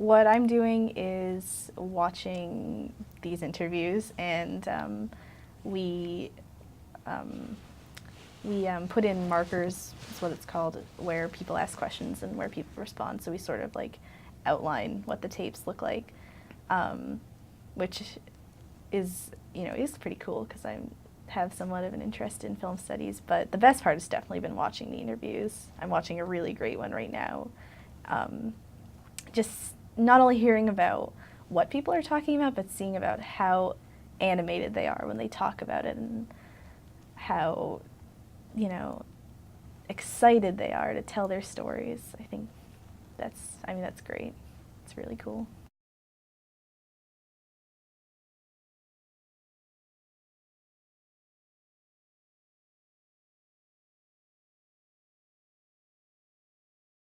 what I'm doing is watching these interviews, and we put in markers, is what it's called, where people ask questions and where people respond. So we sort of like outline what the tapes look like, which is, is pretty cool because I have somewhat of an interest in film studies. But the best part has definitely been watching the interviews. I'm watching a really great one right now. Just not only hearing about what people are talking about, but seeing about how animated they are when they talk about it, and how, excited they are to tell their stories. I think that's great. It's really cool.